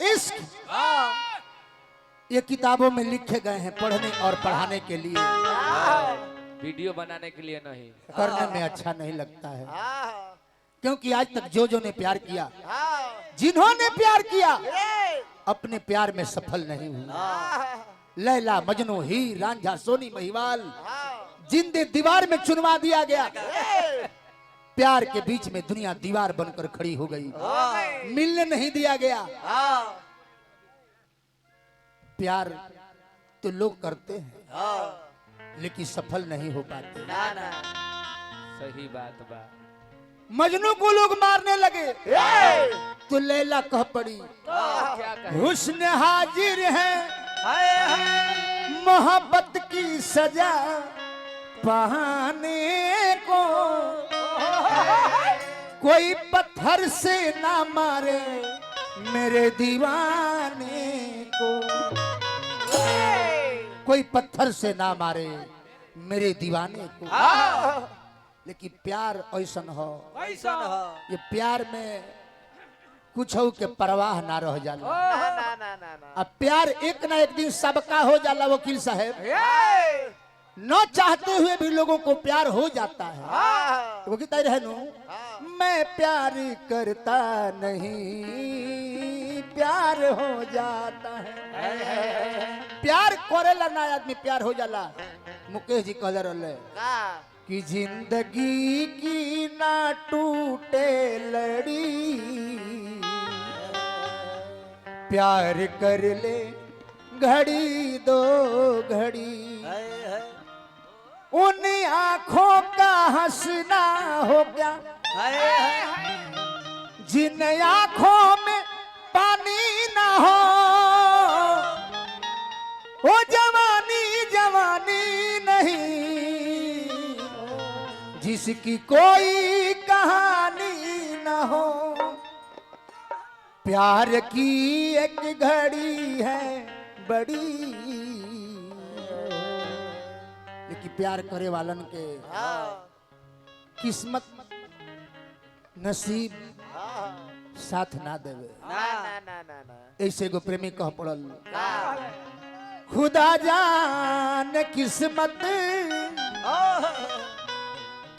इश्क ये किताबों में लिखे गए हैं पढ़ने और पढ़ाने के लिए, वीडियो बनाने के लिए नहीं, करने में अच्छा नहीं लगता है। क्योंकि आज तक जो ने प्यार किया, जिन्होंने प्यार किया, अपने प्यार में सफल नहीं हुए। लैला मजनू हीर रांझा सोनी महिवाल जिंदे दीवार में चुनवा दिया गया। प्यार के बीच में दुनिया दीवार बनकर खड़ी हो गई, मिलने नहीं दिया गया। प्यार तो लोग करते हैं लेकिन सफल नहीं हो पाते। सही बात बा। मजनू को लोग मारने लगे तो लैला कह पड़ी क्या कहे? हुस्न हाजिर है मोहब्बत की सजा पाने को, कोई पत्थर से ना मारे मेरे दीवाने को, कोई पत्थर से ना मारे मेरे दीवाने को। लेकिन प्यार ऐसा हो, ये प्यार में कुछ हो के परवाह ना रह जाला। अब प्यार एक ना एक दिन सबका हो जाला वकील साहब, न चाहते हुए भी लोगों को प्यार हो जाता है। वो कहता है मैं प्यार करता नहीं प्यार हो जाता है। प्यार करेला ना आदमी प्यार हो जाला। मुकेश जी कह रहे कि जिंदगी की ना टूटे लड़ी, प्यार कर ले घड़ी दो घड़ी, उन आंखों का हंसना हो गया जिन आंखों में पानी ना हो। वो जवानी जवानी नहीं जिसकी कोई कहानी ना हो। प्यार की एक घड़ी है बड़ी, लेकिन प्यार करे वालन के किस्मत नसीब साथ ना देवे। ऐसे गो प्रेमी कह पड़ल खुदा जान किस्मत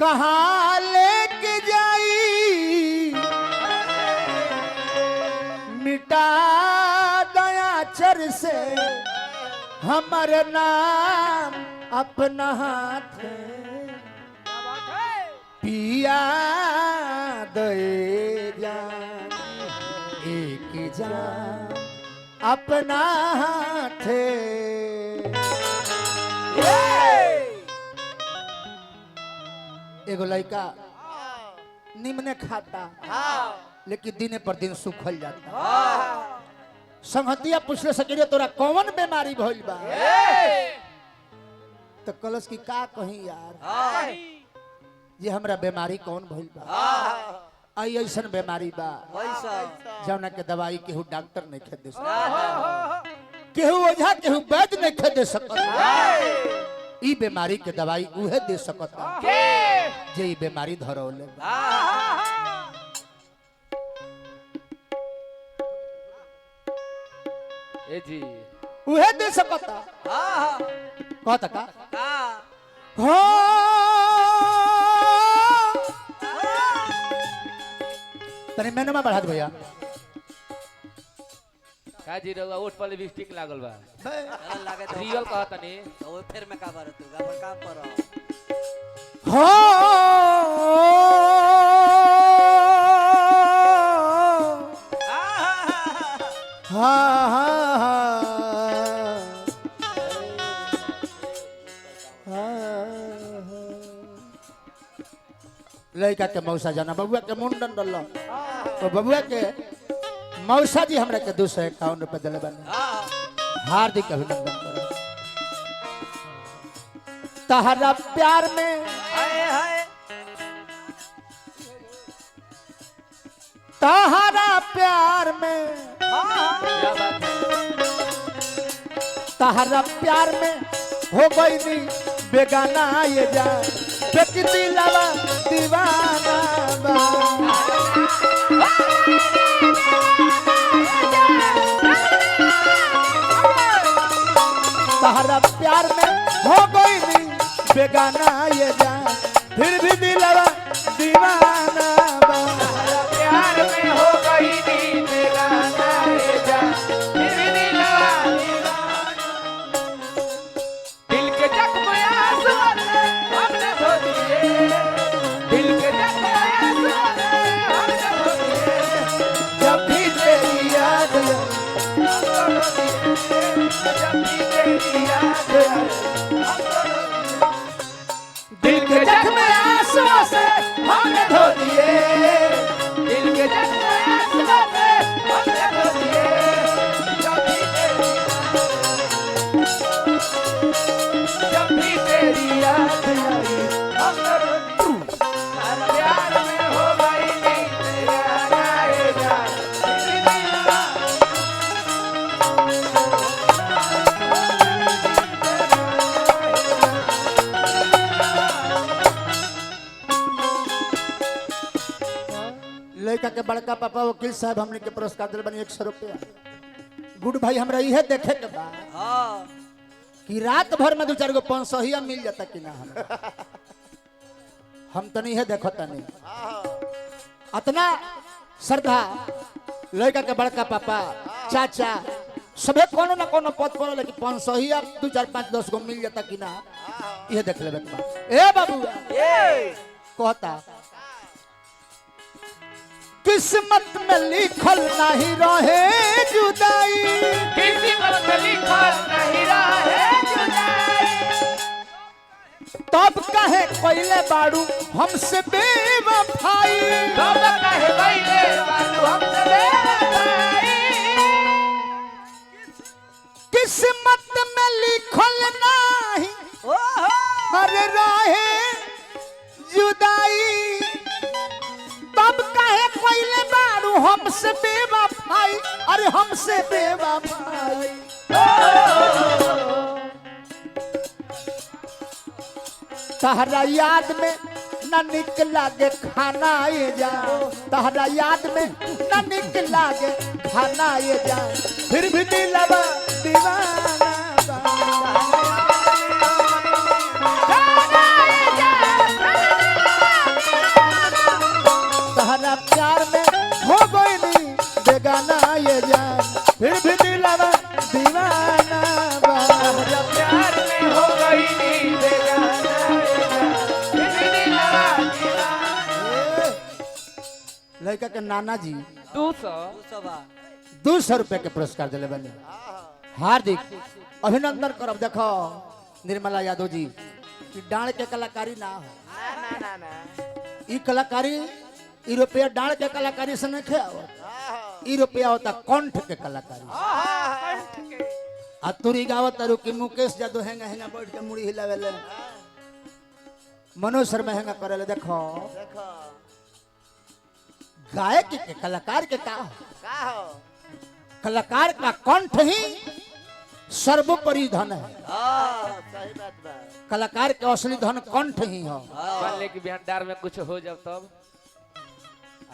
कहाँ लेके जाई, मिटा दया चर से हमर नाम अपना हाथ पिया दे जान एक जान अपना हाथ। एगो लड़का निम्न खाता लेकिन दिन पर दिन सुखल जाता। संगतिया पूछले सके तोरा कौन बीमारी भइल बा, तो कलश की का कहीं यार ये हमरा बीमारी कौन भइल बा। आई ऐसन बीमारी बा जौना के दवाई केहू डॉक्टर नहीं खे दे सकता, केहू ओझा केहू वैद्य नहीं खे दे सकता। ई बीमारी के दवाई उहे दे सकता जे ई बीमारी धरौले। ए जी उहे दे सकता। कहता का हो तने मैंने बढ़ा दे भैया। का जी रहुआ ओठ पर लिपस्टिक लागल बा, लागे तो रियल कहता नहीं। वो फिर में का बार तू अपन काम करो। हो हाँ हाँ लड़का के मौसा जाना बबुआ के मुंडन डल तो बबुआ के मौसा जी हमरा के 251 रुपए दिले बने। हार्दिक अभिनंदन करो। तहरा प्यार में तहरा प्यार में क्या बात है? तहरा प्यार में हो गई नी बेगाना ये जान फेंक दिलवा दीवाना बा। बेगाना ये जान फिर भी दिलवा दीवाना बा। प्यार में हो गई नी बेगाना ये जान फिर भी दिलवा दिल के जख्म आंसू हमने धो दिए दिल के जख्म आंसू हमने धो दिए जब भी तेरी याद आए, जब भी तेरी याद आए दिल के जख्म आंसुओं से हमने धो दिए। दिल के जख्म आंसू से हमने धो दिए जब भी तेरी याद आई हमने रो दिए प्यार में हो गई नी बेगाना ये जान फिर भी दिलवा लड़का के बड़का पापा वकील साहब हमने के पुरस्कार दिल बनी 100 रुपया। गुड भाई हमरा इहे देखे के बा हाँ कि रात भर में 2-4 गो 500 मिल जाता कि ना हम तो नहीं है देखो तनी अतना श्रद्धा लड़का के बड़का पापा चाचा सबे कोनो ना कोनो पद पर लेकिन 500 2-4-5-10 गो मिल जाता कि ना ये देख लेबे के बा। ए बाबू कहता किस्मत में लिखल नहीं रहे जुदाई किसी वक्त लिखल नहीं रहे जुदाई तब कहे पहले बाड़ू हमसे बेवफाई कब कहे पहले बालू हमसे बेवफाई किस्मत में लिखल नहीं अरे रहे जुदाई तब कहे पहले बाड़ू हमसे बेवफाई अरे हमसे बेवफाई तहरा याद में न निक लागे खाना ये जा तहरा याद में न निक लागे खाना ये जा फिर भी दिलवा दीवाना बा। तहरा प्यार में हो गई नी बेगाना ये जान फिर भी दिलवा दीवाना बा। प्यार में हो गई नी बेगाना ये जान फिर भी दिलवा दीवाना। लड़का के नाना जी 200 200 रुपए के पुरस्कार दिले बने हार्दिक अभिनंदन करब। देखो निर्मला यादव जी कि डांड के कलाकारी ना हो ई कलाकारी ई रुपया डांड के कलाकारी से नहीं आवत ई रुपया होता कंठ के कलाकारी आ तुरी गावत तारू कि मुकेश यादव हेंगा हेंगा बैठ के मुड़ी हिलावेले मनोज शर्मा हेंगा करेले। देखो गायक के कलाकार के का हो कलाकार का कंठ ही सर्वोपरि धन है। सही बात बा कलाकार के असली धन कंठ ही हो। मान ले कि बिहार में कुछ हो जब तब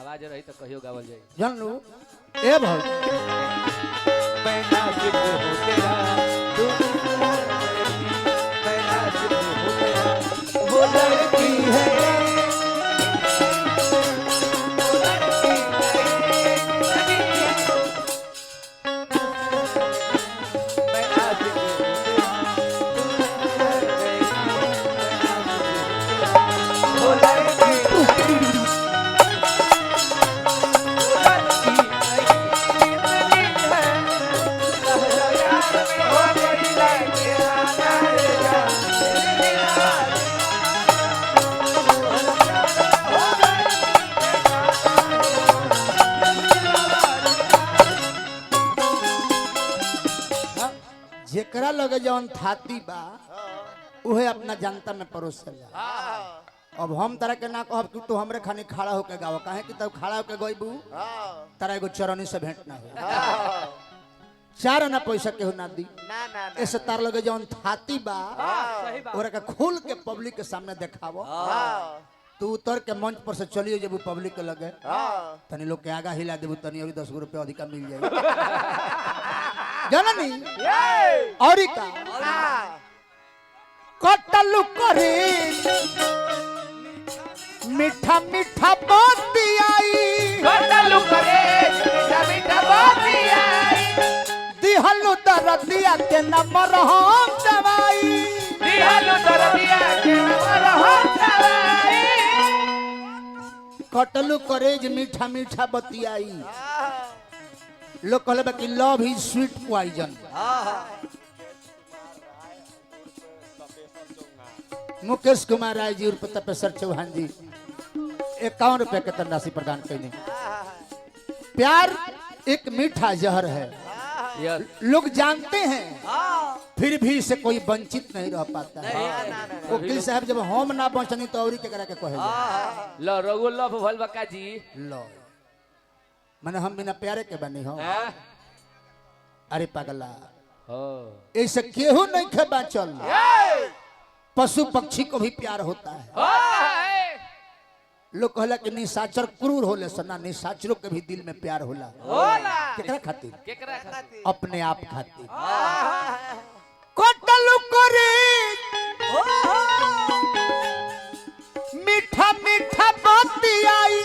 आवाज रही तो कहियो गावल जाए जान लो ए भाई मैं नासिक हो तेरा तू मैं नासिक हो तेरा वो लड़की है मैं नासिक हो तेरा वो लड़की जेकरा लगे जौन थाती बा उहे अपना जनता में परोसेला। अब हम तरह के ना कहब कि तू हमरे खानी खड़ा होके गाव काहे कि तब खड़ा होके गइबू तारा एगो चरनी से भेंट ना हो चार ना पैसा केहू ना दी ऐसे तार लगे जौन थाती बा ओरा के खोल के पब्लिक के सामने देखावो तू उतर के मंच पर से चलियो जब पब्लिक के लगे तनी लोग के आगा हिला देबू तनी और 10 रुपया अधिक मिल जाए जाना नहीं और का कटलू करे मीठा मीठा बतियाई कटलू करे मीठा मीठा बतियाई दिहलू दरदिया के नंबर हम दवाई दिहलू दरदिया के नंबर हम दवाई कटलू करेज मीठा मीठा बतियाई लोग कहले कि love is sweet poison Mukesh Kumar Rai ji उर्फ तपेश्वर चौहान जी 51 रुपए के धनराशि प्रदान करेंगे। प्यार एक मीठा जहर है, लोग जानते हैं फिर भी इसे कोई वंचित नहीं रह पाता है। वकील साहब जब हम ना पहुंचनी तो और के करा के कहे लो रघु लव भल बका जी लो माने हम बिना प्यारे के बनी हो। अरे पगला ऐसे केहू नहीं खे बाचल, पशु पक्षी को भी प्यार होता है। लोग कहला कि निशाचर क्रूर होले सना, निशाचरों के भी दिल में प्यार होला। केकरा खातिर? अपने आप खातिर। कटलू करे मीठा मीठा बतियाई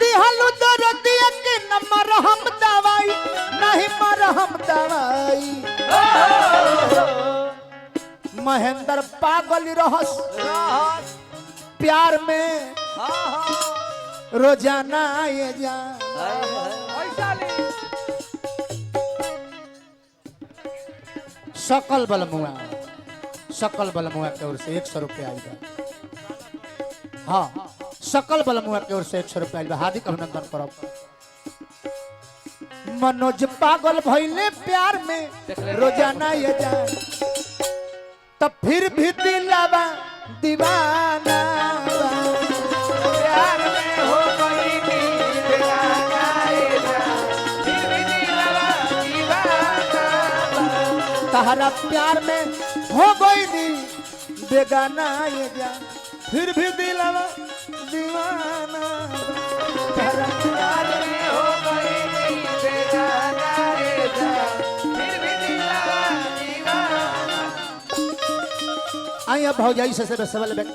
दिहलू दरदिया के न मरहम दवाई नहीं मरहम दवाई महेंद्र पागल रहस प्यार में रोजाना ये जान सकल बलमुआ की ओर से 100 रुपया आएगा। हाँ सकल बलमुआ की ओर से 100 रुपया आएगा। हार्दिक अभिनंदन करो। मनोज पागल भइले प्यार में रोजाना ये जान तब फिर भी दिलावा दीवाना प्यार में हो गई दीवाना फिर भी दिलवा दीवाना तहरा प्यार में हो गई दी बेगाना ये जान फिर भी दिलावा दीवाना तहरा प्यार में हो गई दीवाना फिर भी दिलवा दीवाना। आइए भौजाई से सवाल बैठ